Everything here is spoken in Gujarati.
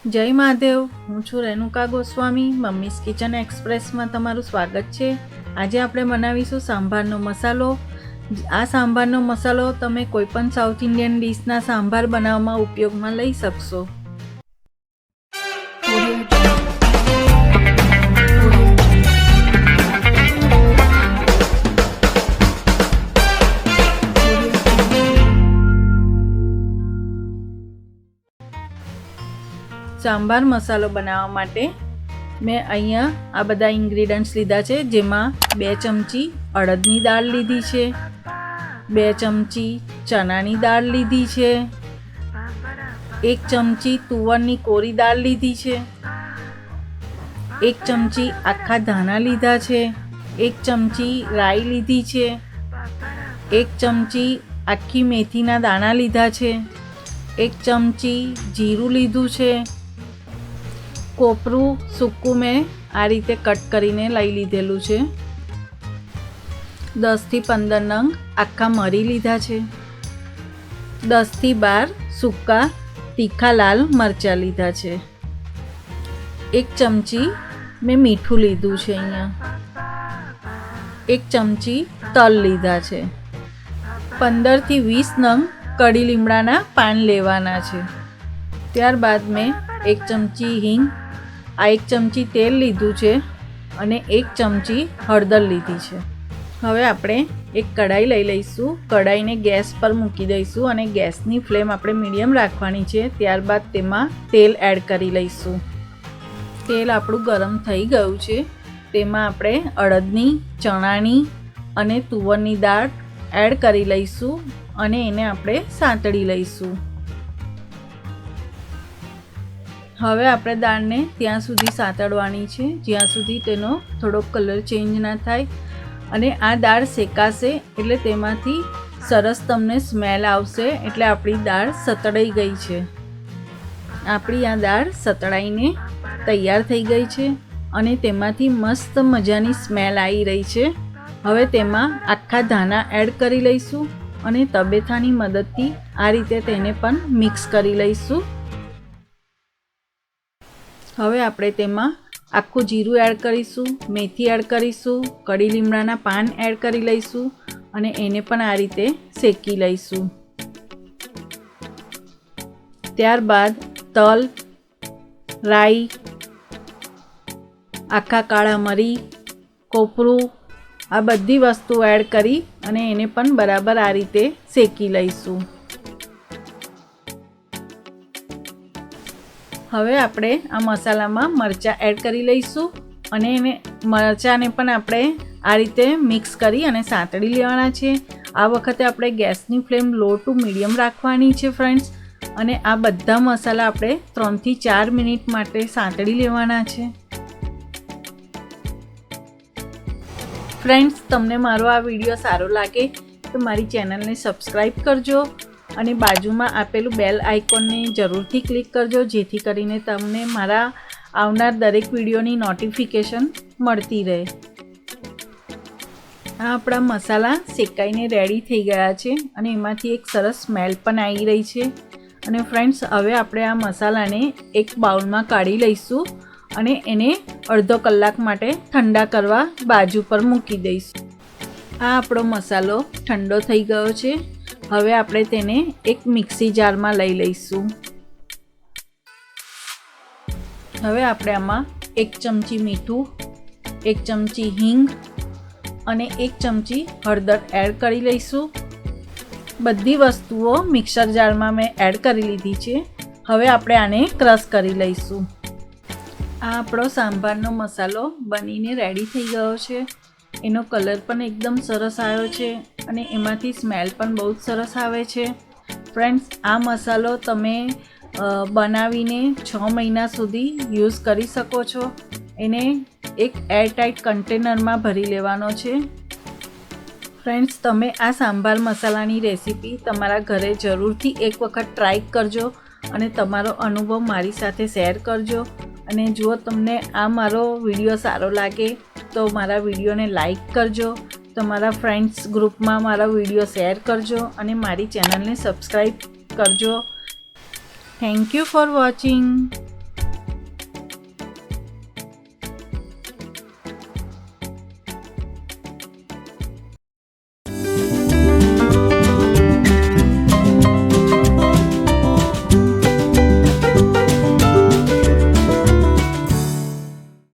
જય મહાદેવ, હું છું રેણુકા ગોસ્વામી. મમ્મીઝ કિચન એક્સપ્રેસમાં તમારું સ્વાગત છે. આજે આપણે બનાવીશું સાંભારનો મસાલો. આ સાંભારનો મસાલો તમે કોઈપણ સાઉથ ઇન્ડિયન ડીશના સાંભાર બનાવવામાં ઉપયોગમાં લઈ શકશો. સાંભાર મસાલો બનાવવા માટે મેં અહીંયા આ બધા ઇન્ગ્રીડિયન્ટ્સ લીધા છે, જેમાં 2 ચમચી અડદની દાળ લીધી છે, 2 ચમચી ચણાની દાળ લીધી છે, 1 ચમચી તુવરની કોરી દાળ લીધી છે, 1 ચમચી આખા ધાણા લીધા છે, 1 ચમચી રાઈ લીધી છે, 1 ચમચી આખી મેથીના દાણા લીધા છે, 1 ચમચી જીરું લીધું છે, કોપરું સૂકું મેં આ રીતે કટ કરીને લઈ લીધેલું છે, 10 થી 15 નંગ આખા મરી લીધા છે, 10 થી 12 સૂકા તીખા લાલ મરચાં લીધા છે, 1 ચમચી મેં મીઠું લીધું છે, અહીંયા 1 ચમચી તલ લીધા છે, 15 થી 20 નંગ કડી લીમડાના પાન લેવાના છે. ત્યારબાદ મેં 1 ચમચી હિંગ, આ 1 ચમચી તેલ લીધું છે અને 1 ચમચી હળદર લીધી છે. હવે આપણે એક કઢાઈ લઈ લઈશું. કઢાઈને ગેસ પર મૂકી દઈશું અને ગેસની ફ્લેમ આપણે મીડિયમ રાખવાની છે. ત્યારબાદ તેમાં તેલ એડ કરી લઈશું. તેલ આપણું ગરમ થઈ ગયું છે. તેમાં આપણે અડદની, ચણાની અને તુવરની દાળ એડ કરી લઈશું અને એને આપણે સાંતળી લઈશું. હવે આપણે દાળને ત્યાં સુધી સાંતળવાની છે જ્યાં સુધી તેનો થોડો કલર ચેન્જ ના થાય. અને આ દાળ શેકાશે એટલે તેમાંથી સરસ તમને સ્મેલ આવશે, એટલે આપણી દાળ સતળાઈ ગઈ છે. આપણી આ દાળ સતળાઈને તૈયાર થઈ ગઈ છે અને તેમાંથી મસ્ત મજાની સ્મેલ આવી રહી છે. હવે તેમાં આખા ધાણા એડ કરી લઈશું અને તબેથાની મદદથી આ રીતે તેને પણ મિક્સ કરી લઈશું. હવે આપણે તેમાં આખું જીરું એડ કરીશું, મેથી એડ કરીશું, કડી લીમડાના પાન એડ કરી લઈશું અને એને પણ આ રીતે શેકી લઈશું. ત્યારબાદ તલ, રાઈ, આખા કાળા મરી, કોપરું, આ બધી વસ્તુ એડ કરી અને એને પણ બરાબર આ રીતે શેકી લઈશું. હવે આપણે આ મસાલામાં મરચાં એડ કરી લઈશું અને એને મરચાંને પણ આપણે આ રીતે મિક્સ કરી અને સાંતળી લેવાના છે. આ વખતે આપણે ગેસની ફ્લેમ લો ટુ મીડિયમ રાખવાની છે ફ્રેન્ડ્સ. અને આ બધા મસાલા આપણે 3 થી 4 મિનિટ માટે સાંતળી લેવાના છે. ફ્રેન્ડ્સ, તમને મારો આ વિડીયો સારો લાગે તો મારી ચેનલને સબસ્ક્રાઈબ કરજો અને બાજુમાં આપેલું બેલ આઇકોનને જરૂરથી ક્લિક કરજો, જેથી કરીને તમને મારા આવનાર દરેક વિડીયોની નોટિફિકેશન મળતી રહે. આ આપણા મસાલા શેકાઈને રેડી થઈ ગયા છે અને એમાંથી એક સરસ સ્મેલ પણ આવી રહી છે. અને ફ્રેન્ડ્સ, હવે આપણે આ મસાલાને એક બાઉલમાં કાઢી લઈશું અને એને અડધો કલાક માટે ઠંડા કરવા બાજુ પર મૂકી દઈશું. આ આપણો મસાલો ઠંડો થઈ ગયો છે. હવે આપણે તેને એક મિક્સી જારમાં લઈ લઈશું. હવે આપણે આમાં 1 ચમચી મીઠું, 1 ચમચી હિંગ અને 1 ચમચી હળદર એડ કરી લઈશું. બધી વસ્તુઓ મિક્સર જારમાં મેં એડ કરી લીધી છે. હવે આપણે આને ક્રશ કરી લઈશું. આ આપણો સાંભારનો મસાલો બનીને રેડી થઈ ગયો છે. એનો કલર પણ એકદમ સરસ આવ્યો છે અને એમાંથી સ્મેલ પણ બહુ જ સરસ આવે છે. ફ્રેન્ડ્સ, આ મસાલો તમે બનાવીને 6 મહિના સુધી યુઝ કરી શકો છો. એને એક એરટાઇટ કન્ટેનરમાં ભરી લેવાનો છે. ફ્રેન્ડ્સ, તમે આ સાંભાર મસાલાની રેસીપી તમારા ઘરે જરૂરથી એક વખત ટ્રાય કરજો અને તમારો અનુભવ મારી સાથે શેર કરજો. અને જો તમને આ મારો વિડીયો સારો લાગે તો મારા વિડીયોને લાઈક કરજો, તમારા ફ્રેન્ડ્સ ગ્રુપમાં મારા વિડીયો શેર કરજો અને મારી ચેનલને સબસ્ક્રાઈબ કરજો. Thank you for watching.